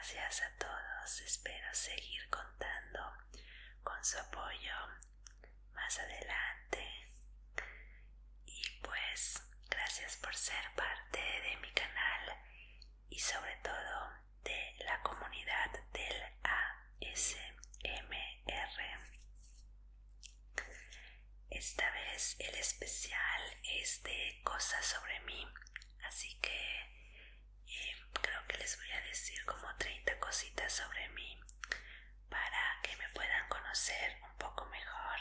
gracias a todos. Espero seguir contando con su apoyo más adelante. Y pues, gracias por ser parte de mi canal y sobre todo de la comunidad del ASMR. Esta vez el especial es de cosas sobre mí, así que creo que les voy a decir como 30 cositas sobre mí para que me puedan conocer un poco mejor.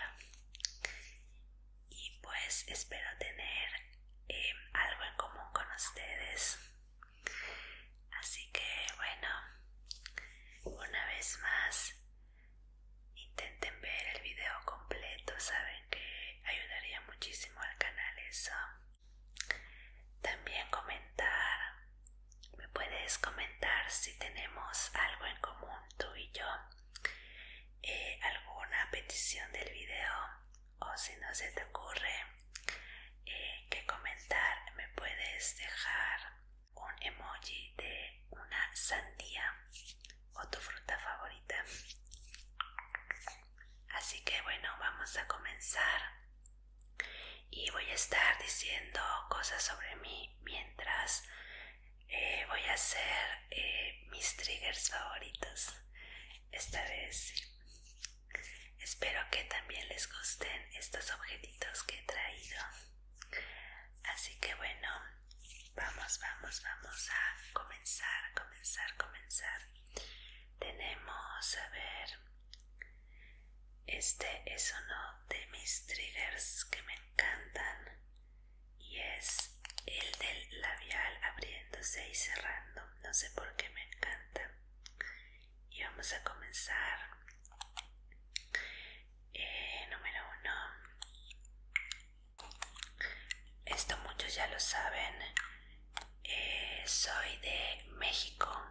Y pues espero tener algo en común con ustedes. Así que bueno, una vez más, intenten ver el video completo, saben que ayudaría muchísimo al canal eso. También comentar, me puedes comentar si tenemos algo en común tú y yo, alguna petición del video, o si no se te ocurre que comentar, me puedes dejar un emoji de una sandía o tu fruta favorita. Así que bueno, vamos a comenzar y voy a estar diciendo cosas sobre mí mientras voy a hacer mis triggers favoritos. Esta vez espero que también les gusten estos objetitos que he traído. Así que bueno, vamos a comenzar. Tenemos, a ver, este es uno de mis triggers que me encantan y es el del labial abriéndose y cerrando. No sé por qué me encanta. Y vamos a comenzar. Número 1. Esto muchos ya lo saben. Soy de México.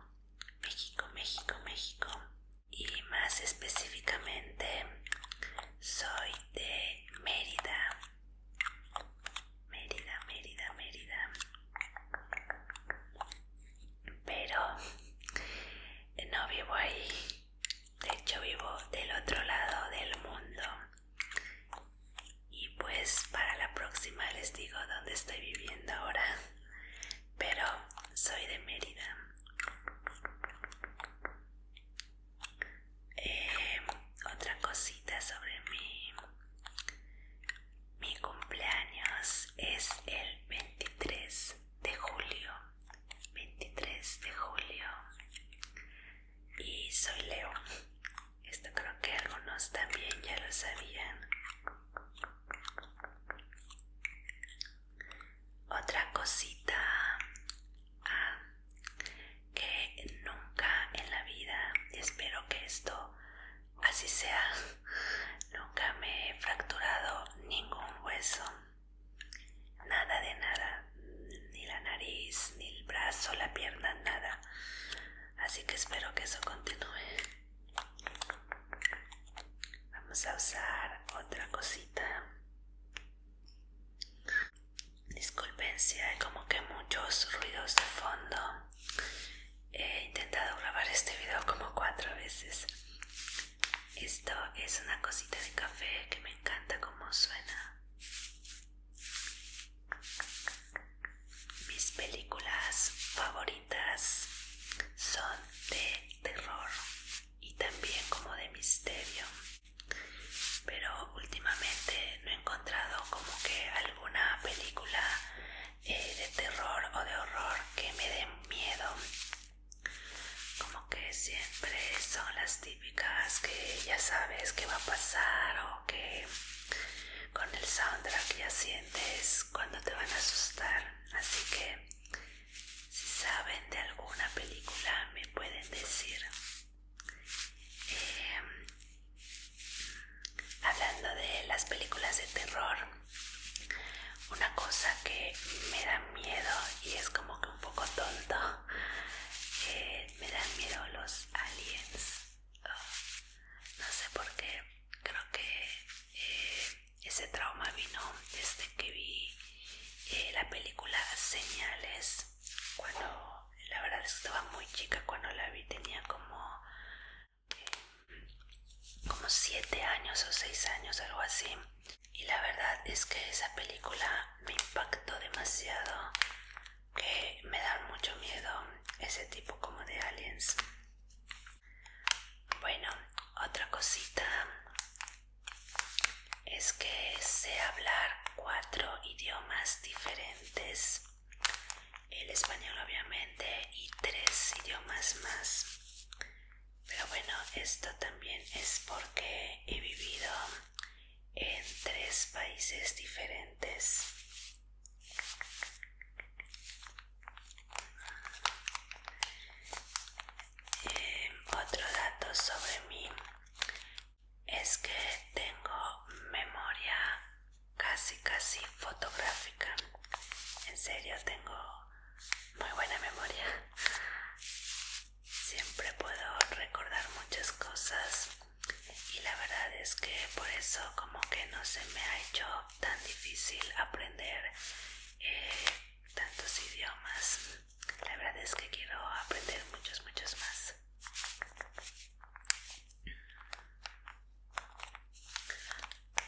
Y más específicamente soy de Mérida. Pero no vivo ahí. De hecho vivo del otro lado del mundo. Y pues para la próxima les digo dónde estoy viviendo ahora. Pero soy de Mérida. Otra cosita sobre mí. Mi cumpleaños es el 23 de julio. Y soy Leo. Esto creo que algunos también ya lo sabían. Otra cosita que nunca en la vida, y espero que esto así sea, nunca me he fracturado ningún hueso. Nada de nada, ni la nariz, ni el brazo, la pierna, nada. Así que espero que eso continúe. Vamos a usar otra cosita. Disculpen si hay como que muchos ruidos de fondo. He intentado grabar este video como 4 veces. Esto es una cosita de café que me encanta cómo suena. Mis películas favoritas son de terror y también como de misterio. Pero últimamente no he encontrado como que alguna película de terror o de horror que me dé miedo. Como que siempre son las típicas que ya sabes qué va a pasar o que con el soundtrack ya sientes cuando te van a asustar. Así que si saben de alguna película me pueden decir. Hablando de las películas de terror, una cosa que me da miedo y es como que un poco tonto, me dan miedo los aliens. No sé por qué, creo que ese trauma vino desde que vi la película Señales, cuando la verdad estaba muy chica cuando la vi, tenía así. Y la verdad es que esa película me impactó demasiado, que me da mucho miedo ese tipo como de aliens. Bueno, otra cosita es que sé hablar 4 idiomas diferentes. El español obviamente y 3 idiomas más. Pero bueno, esto también es porque he vivido en 3 países diferentes. Otro dato sobre mí es que tengo memoria casi fotográfica. En serio, tengo muy buena memoria. Siempre puedo recordar muchas cosas y la verdad es que por eso como que no se me ha hecho tan difícil aprender tantos idiomas. La verdad es que quiero aprender muchos más.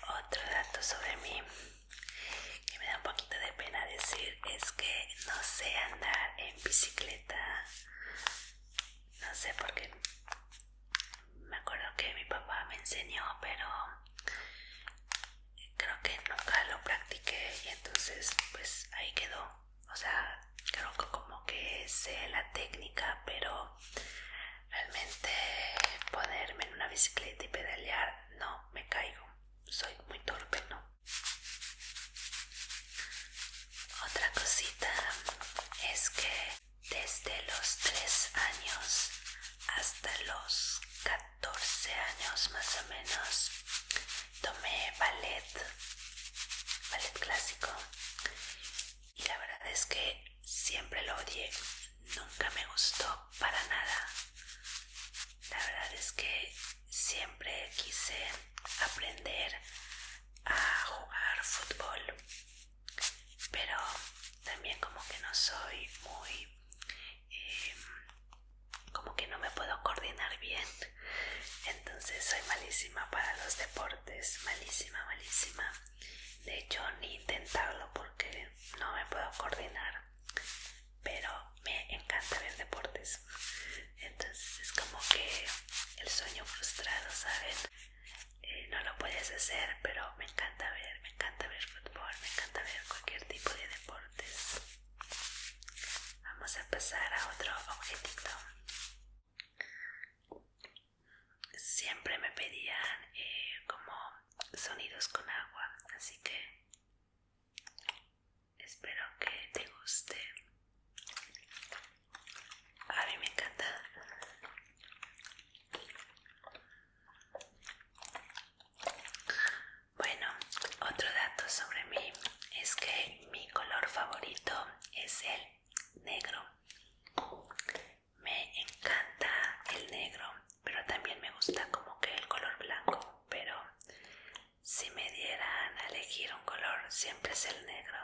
Otro dato sobre mí que me da un poquito de pena decir es que no sé andar en bicicleta. No sé por qué. Me acuerdo que mi papá me enseñó, pero creo que nunca lo practiqué y entonces pues ahí quedó. O sea, creo que como que sé la técnica, pero realmente ponerme en una bicicleta y pedalear, no, me caigo. Soy muy torpe, ¿no? Otra cosita es que desde los 3 años hasta los 14 años más o menos tomé ballet clásico y la verdad es que siempre lo odié, nunca me gustó para nada. La verdad es que siempre quise aprender a jugar fútbol, pero también como que no soy muy como que no me puedo coordinar bien, entonces soy malísima para los deportes, malísima. De hecho, ni intentarlo porque no me puedo coordinar, pero me encanta ver deportes. Entonces es como que el sueño frustrado, ¿saben? No lo puedes hacer, pero me encanta ver fútbol, me encanta ver cualquier tipo de deportes. Vamos a pasar a otro objetito. Siempre me pedían como sonidos con agua, así que espero que te guste. A mí me encanta. Bueno, otro dato sobre mí es que mi color favorito es el negro. Me encanta el negro, pero también me gusta como que el color blanco, pero si me dieran a elegir un color siempre es el negro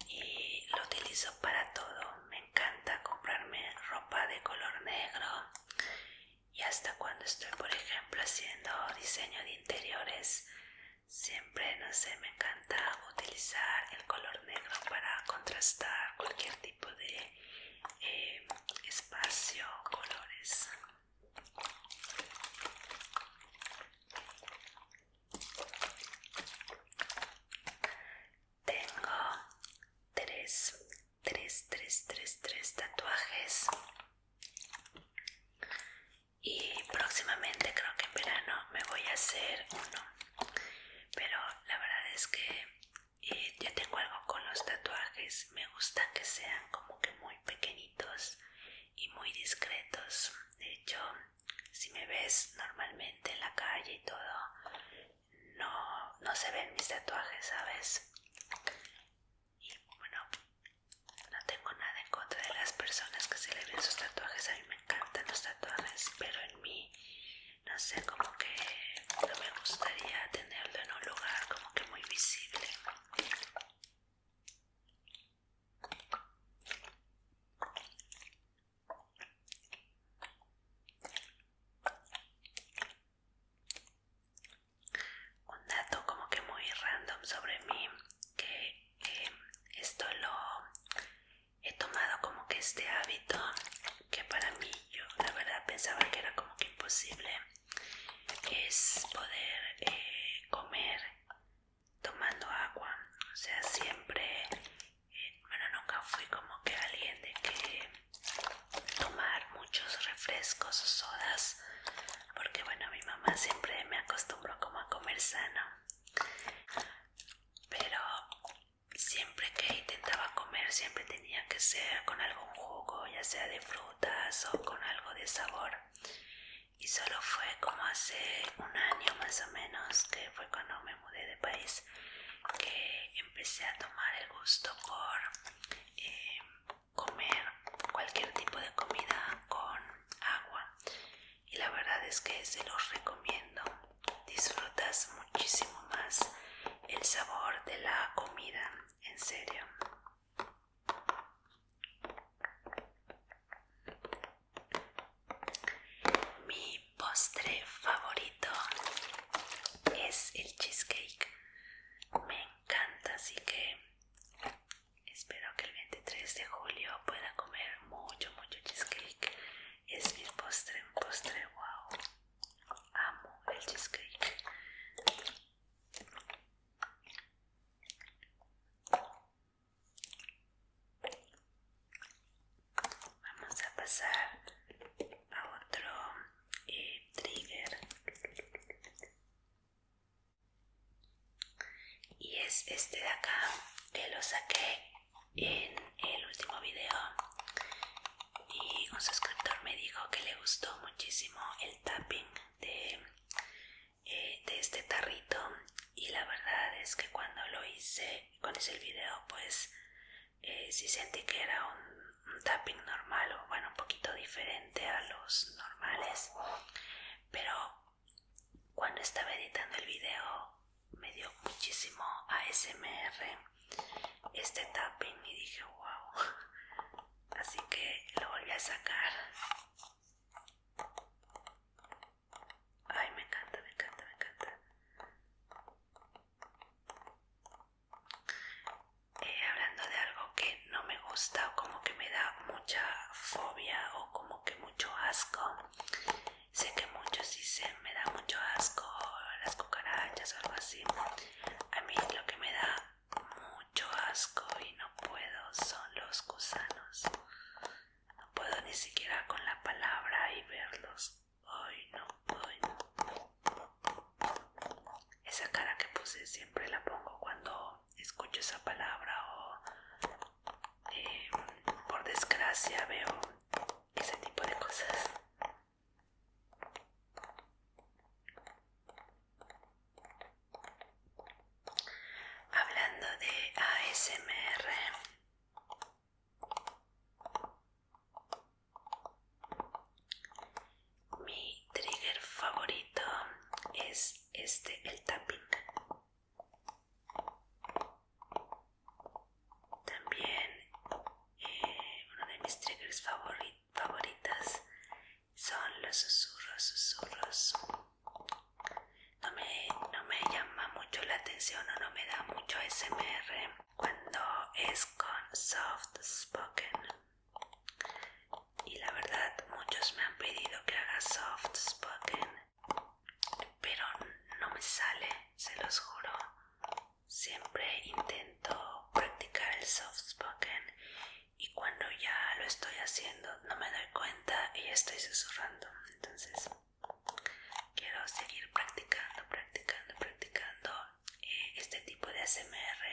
y lo utilizo para todo. Me encanta comprarme ropa de color negro y hasta cuando estoy, por ejemplo, haciendo diseño de interiores, siempre, no sé, me encanta utilizar el color negro para contrastar cualquier tipo de espacio, colores. Tengo tres tatuajes y próximamente creo que en verano me voy a hacer uno, pero la verdad es que ya tengo algo con los tatuajes. Me gusta que sean como que muy pequeñitos y muy discretos. De hecho, si me ves normalmente en la calle y todo, no se ven mis tatuajes, ¿sabes? Y bueno, no tengo nada en contra de las personas que se le ven sus tatuajes. A mí me encantan los tatuajes, pero en mí, no sé, como que no me gustaría tenerlo en un lugar como que muy visible. Un posible es poder comer tomando agua. O sea, siempre, bueno, nunca fui como que alguien de que tomar muchos refrescos o sodas, porque bueno, mi mamá siempre me acostumbró como a comer sano, pero siempre que intentaba comer siempre tenía que ser con algún jugo, ya sea de frutas o con algo de sabor. Y solo fue como hace un año más o menos, que fue cuando me mudé de país, que empecé a tomar el gusto por comer cualquier tipo de comida con agua. Y la verdad es que se los recomiendo. Disfrutas muchísimo más el sabor de la comida, en serio. Mi postre favorito es el cheesecake. Me encanta, así que espero que el 23 de julio pueda comer mucho cheesecake. Es mi postre, un postre wow. Amo el cheesecake. Vamos a pasar a otro trigger. Y es este de acá, que lo saqué en el último video y un suscriptor me dijo que le gustó muchísimo el tapping de este tarrito, y la verdad es que cuando hice el video, pues sí sentí que era un tapping normal, o bueno, un poquito diferente a los normales, pero cuando estaba editando el video me dio muchísimo ASMR este tapping y dije wow, así que lo volví a sacar. Ay, me encanta, me encanta, me encanta. Hablando de algo que no me gusta o como que me da mucha fobia o como que mucho asco, sé que muchos dicen me da mucho asco las cucarachas o algo así. A mí lo que me da mucho asco y no puedo son los gusanos. No puedo ni siquiera con la palabra y verlos. Ay, no. Esa cara que puse siempre la pongo cuando escucho esa palabra o por desgracia veo ese tipo de cosas. Hablando de ASMR, mi trigger favorito es el tapping. También uno de mis triggers favoritas son los susurros. No me llama mucho la atención o no me da mucho ASMR cuando es con soft spoken. Y la verdad, muchos me han pedido que haga soft spoken, pero no me sale, se los juro. Siempre intento practicar el soft spoken y cuando ya lo estoy haciendo no me doy cuenta y ya estoy susurrando. Entonces quiero seguir practicando este tipo de ASMR,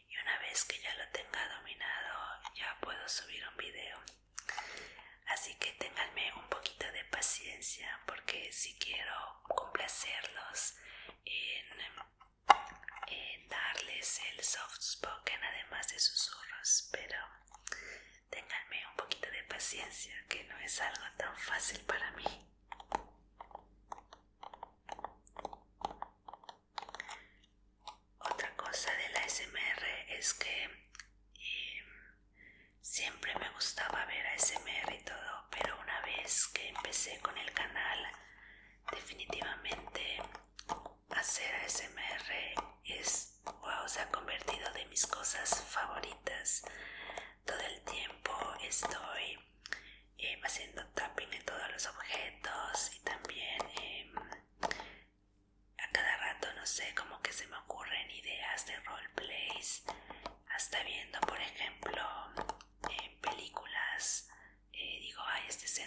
y una vez que ya lo tenga dominado ya puedo subir un video. Así que ténganme un poquito de paciencia, porque si quiero complacerlos en darles el soft spoken además de susurros, pero ténganme un poquito de paciencia, que no es algo tan fácil para mí. Otra cosa del ASMR es que siempre me gustaba ver ASMR y todo, pero una vez que empecé con el canal, definitivamente hacer ASMR se ha convertido de mis cosas favoritas. Todo el tiempo estoy haciendo tapping en todos los objetos y también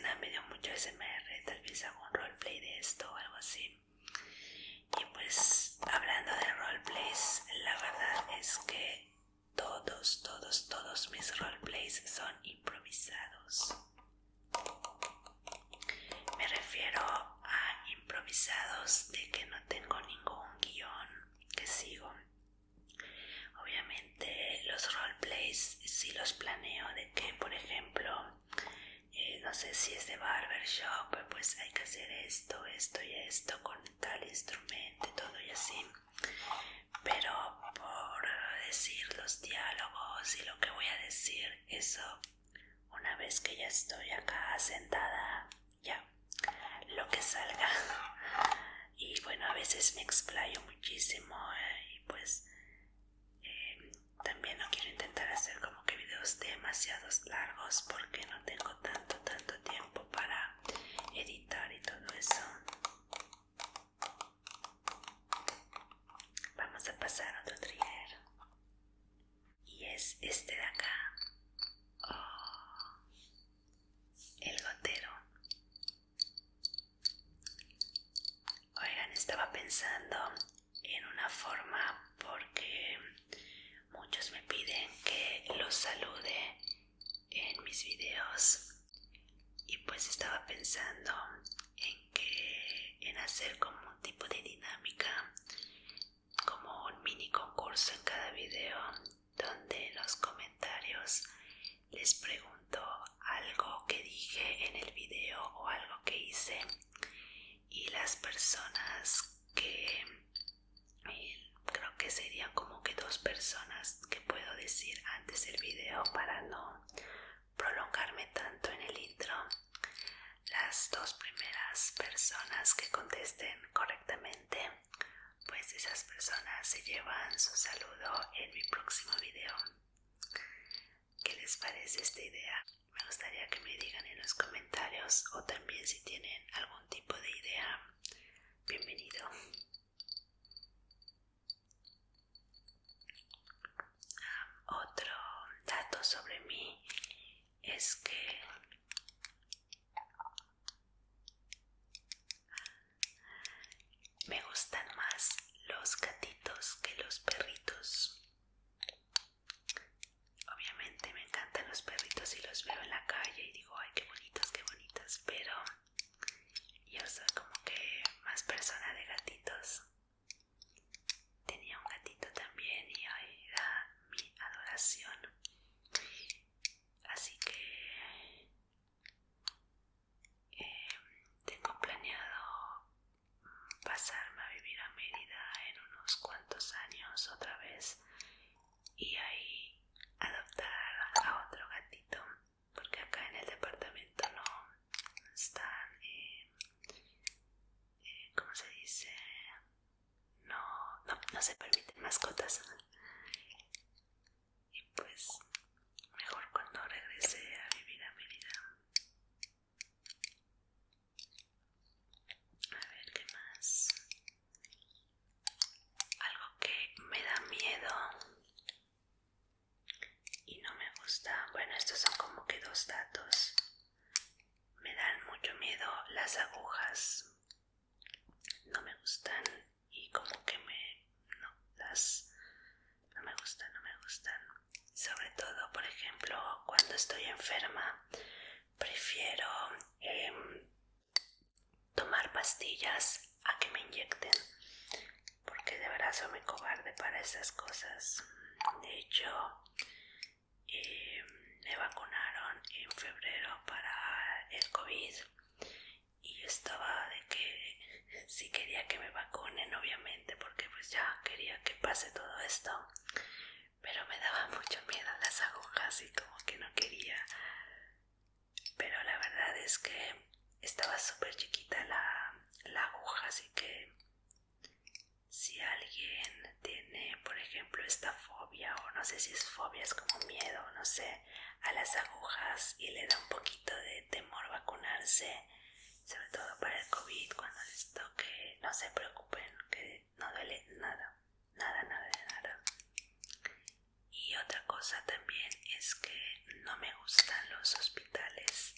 escena me dio mucho SMR, tal vez hago un roleplay de esto o algo así. Y pues hablando de roleplays, la verdad es que todos mis roleplays son improvisados. Me refiero a improvisados de que no tengo ningún guión que sigo. Obviamente los roleplays sí los planeo, de que por ejemplo no sé si es de barbershop, pues hay que hacer esto y esto con tal instrumento y todo y así. Pero por decir los diálogos y lo que voy a decir, eso una vez que ya estoy acá sentada, ya, lo que salga. Y bueno, a veces me explayo muchísimo y pues también no quiero intentar hacer como que videos demasiados largos porque no tengo tanto tiempo para editar y todo eso. Vamos a pasar a otro trigger y es este de acá. El gotero. Oigan, estaba pensando en una forma porque muchos me piden que los salude en mis videos y pues estaba pensando en hacer como un tipo de dinámica, como un mini concurso en cada video, donde en los comentarios les pregunto algo que dije en el video o algo que hice, y las personas que creo que serían como que 2 personas que puedo decir antes del video para no prolongarme tanto en el intro. Las 2 primeras personas que contesten correctamente, pues esas personas se llevan su saludo en mi próximo video. ¿Qué les parece esta idea? Me gustaría que me digan en los comentarios, o también si tienen algún tipo de idea, bienvenido. Otro dato sobre mí es que me gustan más los gatitos que los perritos. Obviamente me encantan los perritos y los veo en la calle y digo, ay, qué bonitos, pero yo soy como que más persona de gatitos. Tenía un gatito también y ay, era mi adoración. Así que tengo planeado pasarme a vivir a Mérida en unos cuantos años otra vez y ahí adoptar a otro gatito, porque acá en el departamento no están, ¿cómo se dice? No se permiten mascotas. Y pues mejor cuando regrese a vivir a Mérida. A ver, ¿qué más? Algo que me da miedo y no me gusta. Bueno, estos son como que 2 datos. Me dan mucho miedo las agujas. No me gustan y como que no me gustan. Sobre todo, por ejemplo, cuando estoy enferma, prefiero tomar pastillas a que me inyecten, porque de verdad soy muy cobarde para esas cosas. De hecho, me vacunaron en febrero para el COVID y yo estaba de que sí quería que me vacunen, obviamente, porque pues ya quería que pase todo esto, pero me daba mucho miedo las agujas y como que no quería. Pero la verdad es que estaba súper chiquita la aguja, así que si alguien tiene, por ejemplo, esta fobia, o no sé si es fobia, es como miedo, no sé, a las agujas y le da un poquito de temor vacunarse, sobre todo para el COVID, cuando les toque, no se preocupen, que no duele nada. Y otra cosa también es que no me gustan los hospitales.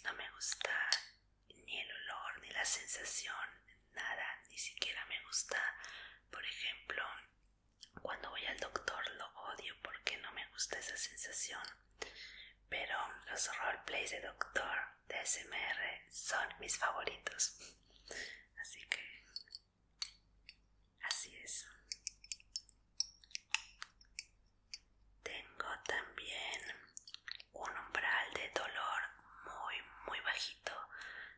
no me gusta ni el olor, ni la sensación, nada, ni siquiera me gusta. Por ejemplo, cuando voy al doctor lo odio porque no me gusta esa sensación. Pero los roleplays de doctor de ASMR son mis favoritos. Así que así es. Tengo también un umbral de dolor muy bajito.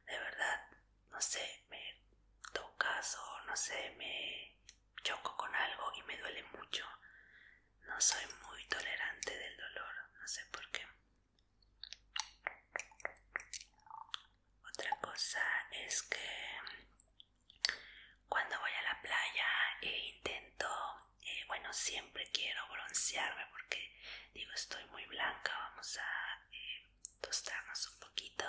De verdad, no sé, me tocas o no sé, me choco con algo y me duele mucho. No soy muy tolerante del dolor, no sé por qué. Otra cosa es que cuando voy a la playa intento, siempre quiero broncearme porque digo, estoy muy blanca, vamos a tostarnos un poquito.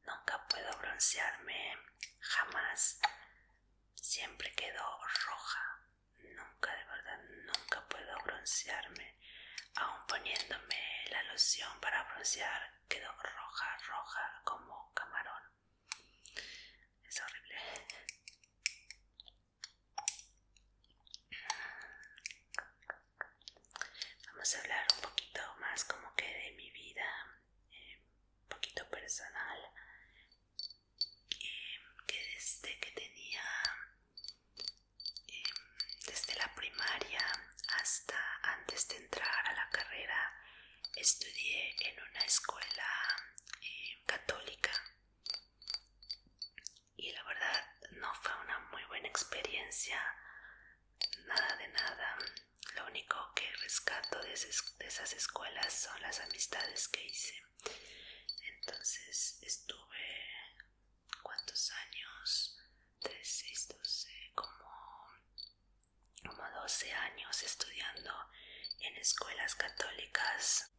Nunca puedo broncearme, jamás. Siempre quedo roja. Nunca, de verdad, nunca puedo broncearme. Aún poniéndome la loción para broncear, quedo roja como camarón. Es horrible. Vamos a hablar un poquito más como que de mi vida, un poquito personal, que desde que tenía, desde la primaria hasta antes de entrar a la carrera, estudié en una escuela católica y la verdad no fue una muy buena experiencia, nada de nada. Lo único que rescato de esas escuelas son las amistades que hice. Entonces estuve, ¿cuántos años? 3, 6, 12, como 12 años estudiando en escuelas católicas.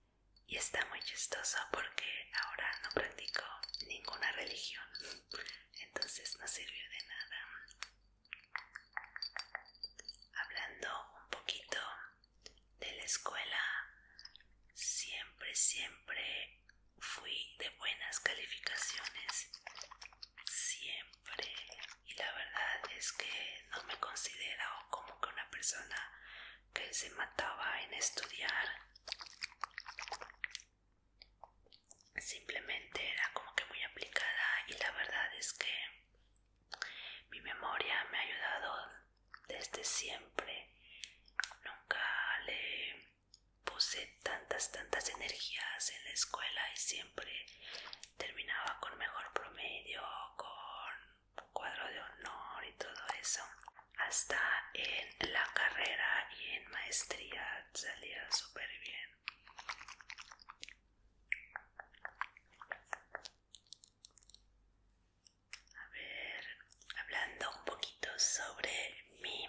Y está muy chistoso porque ahora no practico ninguna religión, entonces no sirvió de nada. Hablando un poquito de la escuela, siempre fui de buenas calificaciones, siempre. Y la verdad es que no me considero como que una persona que se mataba en estudiar. Simplemente era como que muy aplicada y la verdad es que mi memoria me ha ayudado desde siempre. Nunca le puse tantas energías en la escuela y siempre terminaba con mejor promedio, con cuadro de honor y todo eso. Hasta en la carrera y en maestría salía súper bien. Hablando un poquito sobre mí,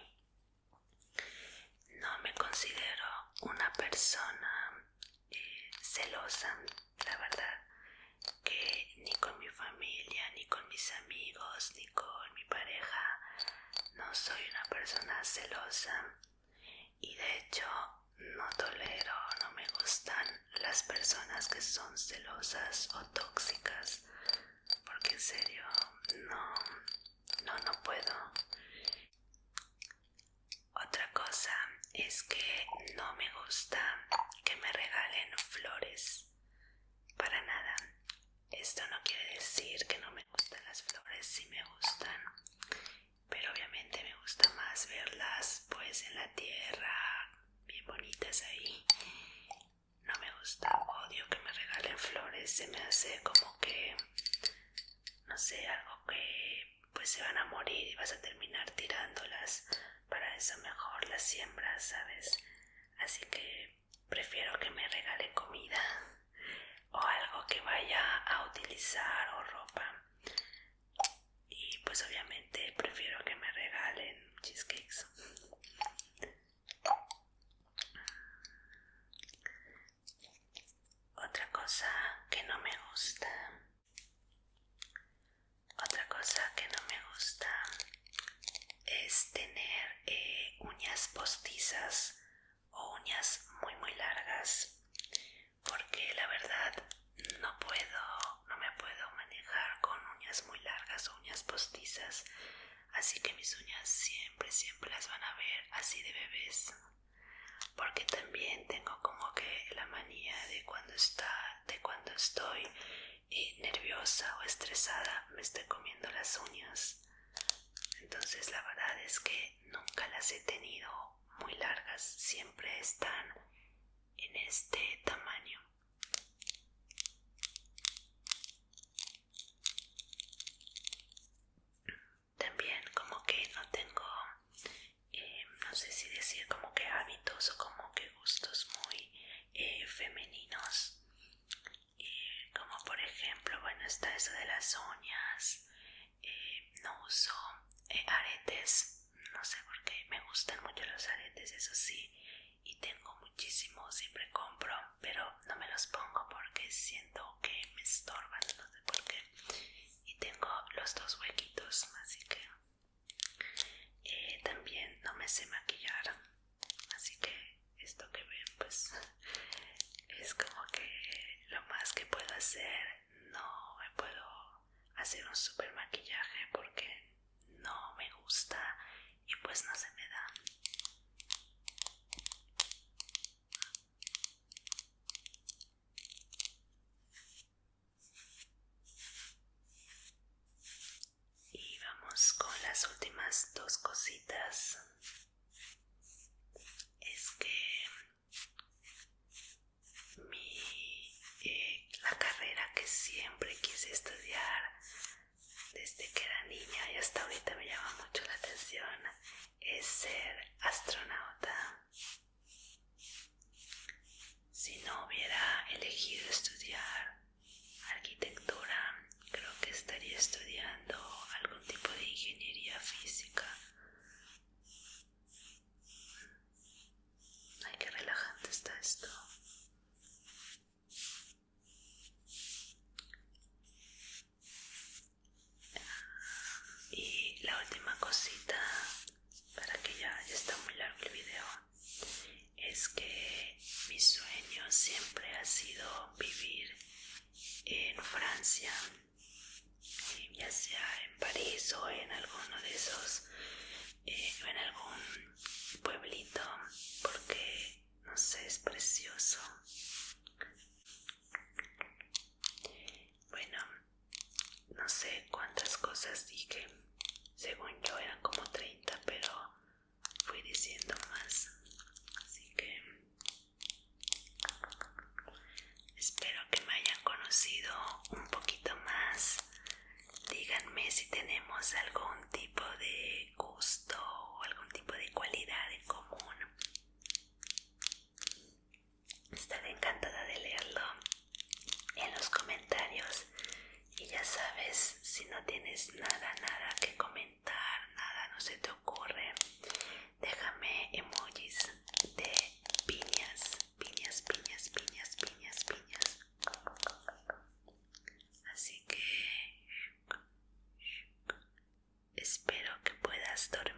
no me considero una persona celosa, la verdad, que ni con mi familia, ni con mis amigos, ni con mi pareja, no soy una persona celosa. Y de hecho no tolero, no me gustan las personas que son celosas o tóxicas, porque en serio no puedo. Otra cosa es que no me gusta que me regalen flores, para nada. Esto no quiere decir que no me gustan las flores, sí me gustan, pero obviamente me gusta más verlas pues en la tierra, bien bonitas ahí. No me gusta, odio que me regalen flores, se me hace como que, no sé, algo que pues se van a morir y vas a terminar tirándolas. Para eso mejor las siembras, ¿sabes? Así que prefiero que me regale comida o algo que vaya a utilizar o ropa. Y pues obviamente prefiero que me regalen cheesecakes. Otra cosa que no me gusta es tener uñas postizas o uñas muy largas, porque la verdad no me puedo postizas, así que mis uñas siempre las van a ver así de bebés, porque también tengo como que la manía de cuando estoy nerviosa o estresada me estoy comiendo las uñas. Entonces la verdad es que nunca las he tenido muy largas, siempre están en este tamaño. También como que no tengo, no sé si decir como que hábitos o como que gustos muy femeninos. Como por ejemplo, bueno, está eso de las uñas. No uso aretes, no sé por qué, me gustan mucho los aretes, eso sí, y tengo muchísimos, siempre compro, pero no me los pongo porque siento que me estorban, no sé por qué, y tengo los dos huequitos, así que también no me sé maquillar, así que esto que ven pues es como que lo más que puedo hacer. No me puedo hacer un super maquillaje porque no me gusta y pues no se me da. Y vamos con las últimas dos cositas. Es que la carrera que siempre quise estudiar desde que era niña y hasta ahorita me llama mucho la atención es ser astronauta. Si no hubiera elegido estudiar arquitectura, creo que estaría estudiando algún tipo de ingeniería física. Ay, qué relajante está esto. Y la última cosita, para que ya está muy largo el video, es que mi sueño siempre ha sido vivir en Francia, ya sea en París o en alguno de esos, o en algún pueblito, porque no sé, es precioso. Bueno, no sé cuántas cosas dije, según yo eran como 30, pero fui diciendo más, así que espero que me hayan conocido un poquito más. Díganme si tenemos algún tipo de gusto o algún tipo de cualidad en común. Estaré encantada de leerlo en los comentarios. Y ya sabes, si no tienes nada que comentar, nada no se te ocurre, déjame emojis de piñas. Así que espero que puedas dormir